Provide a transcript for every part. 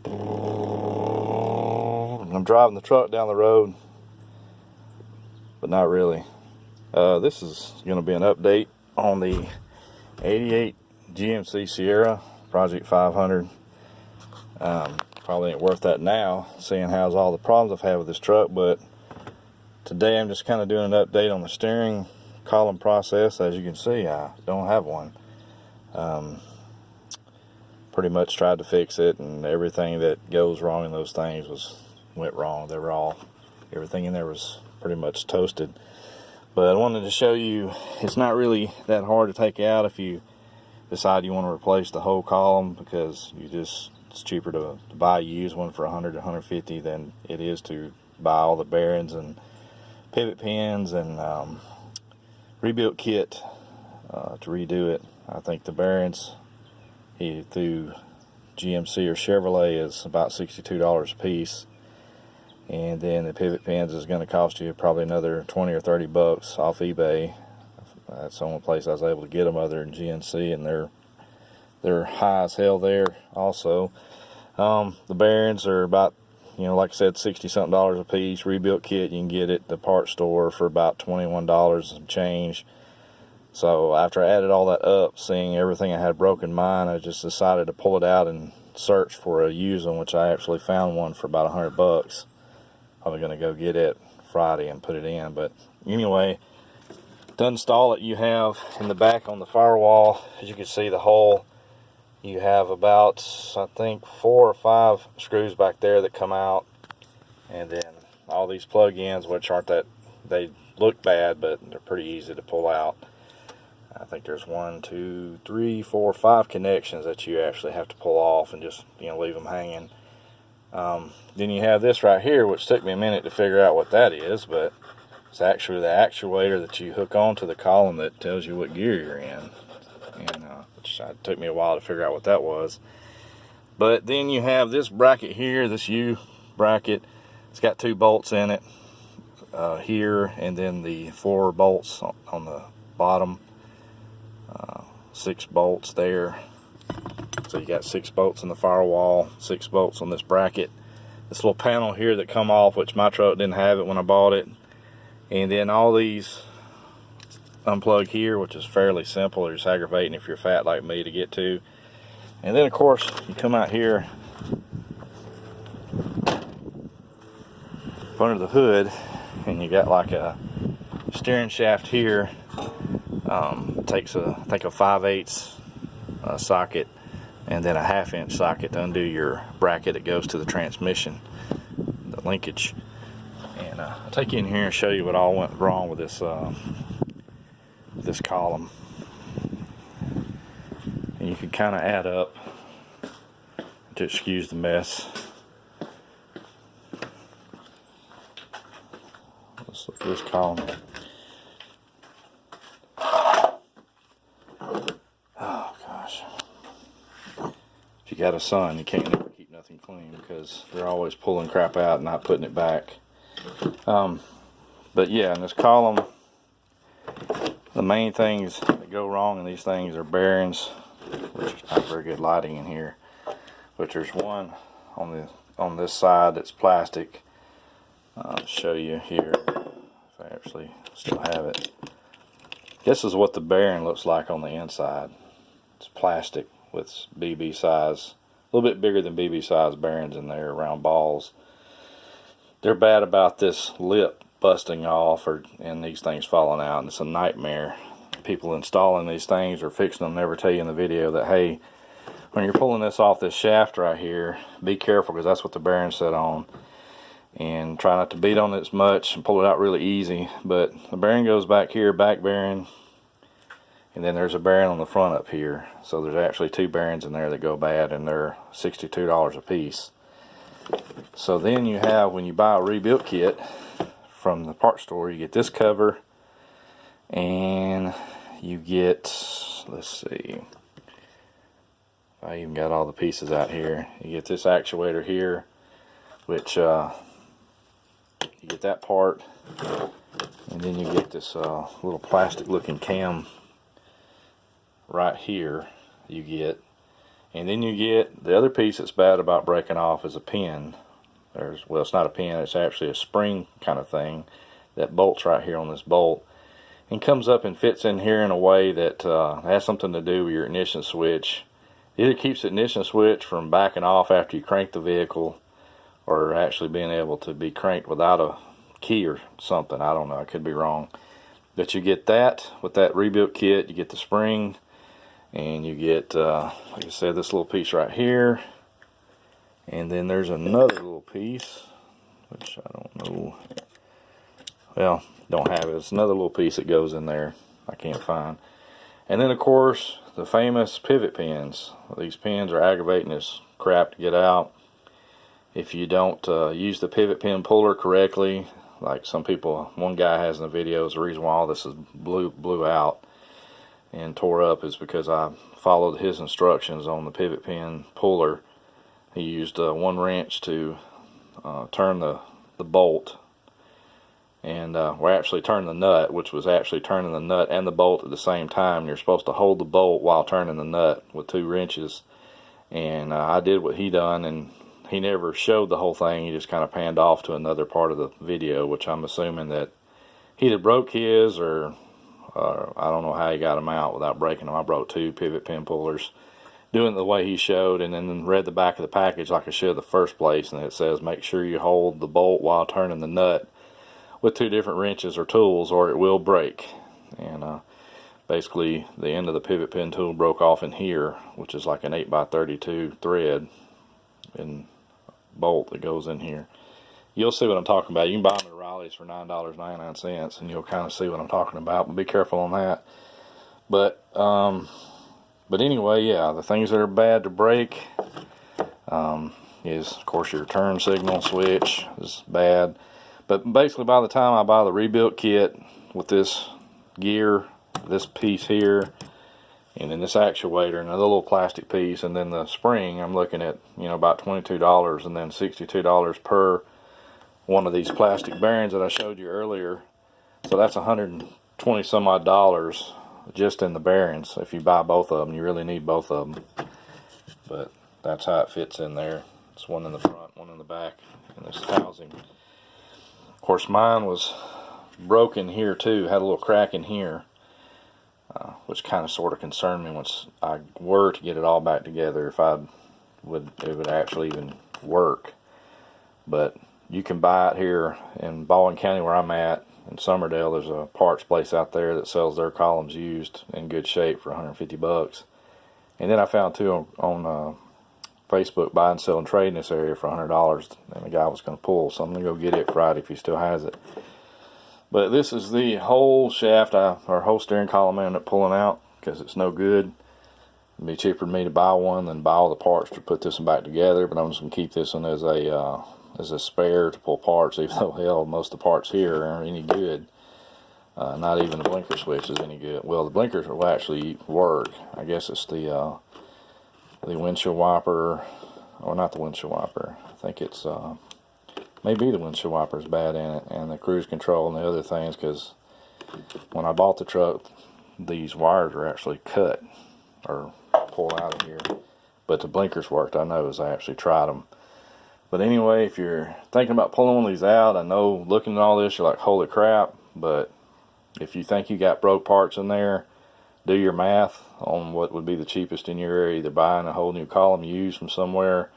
I'm driving the truck down the road, but not really. This is going to be an update on the 88 GMC Sierra Project 500. Probably ain't worth that now, seeing how's all the problems I've had with this truck, but today I'm just kind of doing an update on the steering column process. As you can see, I don't have one. Pretty much tried to fix it, and everything that goes wrong in those things went wrong. Everything in there was pretty much toasted. But I wanted to show you, it's not really that hard to take out if you decide you want to replace the whole column, because it's cheaper to buy a used one for $100 to $150 than it is to buy all the bearings and pivot pins and rebuilt kit to redo it. I think the bearings through GMC or Chevrolet is about $62 a piece, and then the pivot pins is going to cost you probably another 20 or 30 bucks off eBay. That's the only place I was able to get them other than GMC, and they're high as hell there also. The bearings are about, like I said, 60 something dollars a piece. Rebuilt kit, you can get it at the parts store for about $21 and change. So after I added all that up, seeing everything I had broken mine, I just decided to pull it out and search for a used one, which I actually found one for about 100 bucks. Probably going to go get it Friday and put it in. But anyway, to install it, you have in the back on the firewall, as you can see the hole, you have about, I think, 4 or 5 screws back there that come out, and then all these plug-ins, which aren't that, they look bad, but they're pretty easy to pull out. I think there's 1, 2, 3, 4, 5 connections that you actually have to pull off and just leave them hanging. Then you have this right here, which took me a minute to figure out what that is, but it's actually the actuator that you hook onto the column that tells you what gear you're in, and which took me a while to figure out what that was. But then you have this bracket here, this U bracket. It's got 2 bolts in it here, and then the 4 bolts on the bottom. 6 bolts there. So you got 6 bolts in the firewall, 6 bolts on this bracket. This little panel here that come off, which my truck didn't have it when I bought it. And then all these unplug here, which is fairly simple. They're just aggravating if you're fat like me to get to. And then of course you come out here under the hood, and you got like a steering shaft here. Takes I think a 5/8 socket, and then a 1/2 inch socket to undo your bracket that goes to the transmission, the linkage. And I'll take you in here and show you what all went wrong with this column. And you can kind of add up to excuse the mess. Let's look at this column. If you got a son, you can't never keep nothing clean, because they're always pulling crap out and not putting it back. But yeah, in this column, the main things that go wrong in these things are bearings, which is not very good lighting in here. But there's one on this side that's plastic. I'll show you here if I actually still have it. This is what the bearing looks like on the inside. It's plastic with BB size, a little bit bigger than BB size bearings in there, round balls. They're bad about this lip busting off and these things falling out, and it's a nightmare. People installing these things or fixing them never tell you in the video that, hey, when you're pulling this off this shaft right here, be careful, because that's what the bearing's set on, and try not to beat on it as much and pull it out really easy. But the bearing goes back here, back bearing, and then there's a bearing on the front up here. So there's actually 2 bearings in there that go bad, and they're $62 a piece. So then you have, when you buy a rebuilt kit from the parts store, you get this cover, and you get, let's see, I even got all the pieces out here. You get this actuator here, which you get that part, and then you get this little plastic looking cam right here you get, And then you get the other piece that's bad about breaking off is a pin. Well, it's not a pin, it's actually a spring kind of thing that bolts right here on this bolt and comes up and fits in here in a way that has something to do with your ignition switch. It either keeps the ignition switch from backing off after you crank the vehicle, or actually being able to be cranked without a key or something. I don't know, I could be wrong. But you get that with that rebuilt kit. You get the spring, and you get, like I said, this little piece right here. And then there's another little piece, which I don't know. Well, don't have it. It's another little piece that goes in there I can't find. And then, of course, the famous pivot pins. These pins are aggravating as crap to get out. If you don't use the pivot pin puller correctly, like some people, one guy has in the video, is the reason why all this is blew out and tore up is because I followed his instructions on the pivot pin puller. He used one wrench to turn the bolt, and we're actually turning the nut, which was actually turning the nut and the bolt at the same time. You're supposed to hold the bolt while turning the nut with 2 wrenches, and I did what he done, and he never showed the whole thing. He just kind of panned off to another part of the video, which I'm assuming that he either broke his or I don't know how he got them out without breaking them. I broke 2 pivot pin pullers doing it the way he showed, and then read the back of the package like I should the first place, and it says make sure you hold the bolt while turning the nut with 2 different wrenches or tools or it will break. And basically the end of the pivot pin tool broke off in here, which is like an 8x32 thread and bolt that goes in here. You'll see what I'm talking about. You can buy them at Riley's for $9.99 and you'll kind of see what I'm talking about, but be careful on that. But anyway, yeah, the things that are bad to break is, of course, your turn signal switch is bad. But basically, by the time I buy the rebuilt kit with this gear, this piece here, and then this actuator, another little plastic piece, and then the spring, I'm looking at, about $22, and then $62 per one of these plastic bearings that I showed you earlier. So that's $120 some odd dollars just in the bearings. If you buy both of them, you really need both of them. But that's how it fits in there. It's one in the front, one in the back, in this housing. Of course, mine was broken here too, had a little crack in here, which kind of sort of concerned me once I were to get it all back together, if it would actually even work. But you can buy it here in Baldwin County where I'm at. In Summerdale, there's a parts place out there that sells their columns used in good shape for $150. And then I found 2 on Facebook, buy and sell and trade in this area for $100, and the guy was going to pull, so I'm going to go get it Friday if he still has it. But this is the whole shaft, or whole steering column I ended up pulling out because it's no good. It'd be cheaper for me to buy one than buy all the parts to put this one back together, but I'm just going to keep this one as a spare to pull parts, even though, hell, most of the parts here aren't any good. Not even the blinker switch is any good. Well, the blinkers will actually work. I guess it's the windshield wiper, or not the windshield wiper. I think it's maybe the windshield wiper is bad in it, and the cruise control and the other things, because when I bought the truck, these wires were actually cut or pulled out of here. But the blinkers worked, I know, as I actually tried them. But anyway, if you're thinking about pulling one of these out, I know looking at all this, you're like, holy crap. But if you think you got broke parts in there, do your math on what would be the cheapest in your area, either buying a whole new column used from somewhere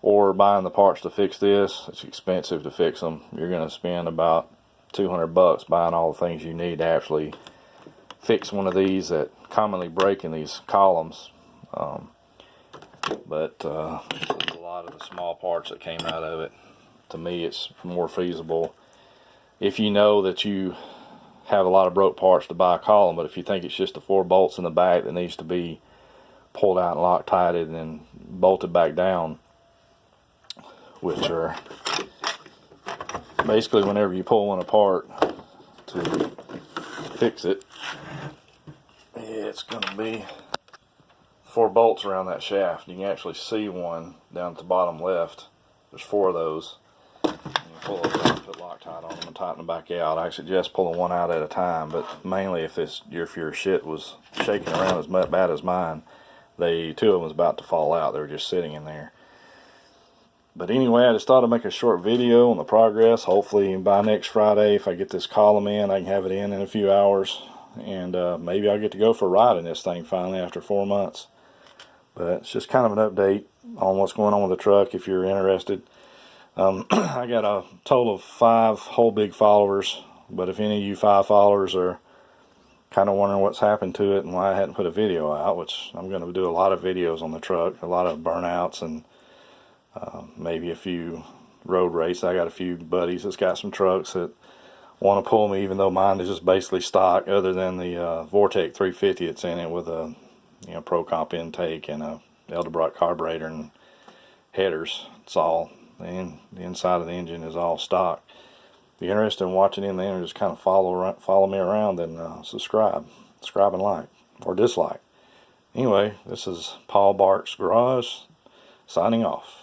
or buying the parts to fix this. It's expensive to fix them. You're going to spend about $200 buying all the things you need to actually fix one of these that commonly break in these columns. But a lot of the small parts that came out of it, to me, it's more feasible if you know that you have a lot of broke parts to buy a column. But if you think it's just the 4 bolts in the back that needs to be pulled out and Loctited and then bolted back down, which are basically whenever you pull one apart to fix it, it's going to be 4 bolts around that shaft. You can actually see one down at the bottom left. There's 4 of those. And you pull those out and put Loctite on them and tighten them back out. I suggest pulling one out at a time, but mainly if your shit was shaking around as bad as mine, two of them was about to fall out. They were just sitting in there. But anyway, I just thought I'd make a short video on the progress. Hopefully by next Friday, if I get this column in, I can have it in a few hours. And maybe I'll get to go for a ride in this thing finally after 4 months. But it's just kind of an update on what's going on with the truck if you're interested. I got a total of 5 whole big followers. But if any of you 5 followers are kind of wondering what's happened to it and why I hadn't put a video out, which I'm going to do a lot of videos on the truck, a lot of burnouts and maybe a few road races. I got a few buddies that's got some trucks that want to pull me, even though mine is just basically stock, other than the Vortec 350 that's in it with a Pro Comp intake and a Edelbrock carburetor and headers. It's all, the inside of the engine is all stock. If you're interested in watching in there, just kind of follow me around and subscribe and like or dislike. Anyway, this is Paul Barks Garage signing off.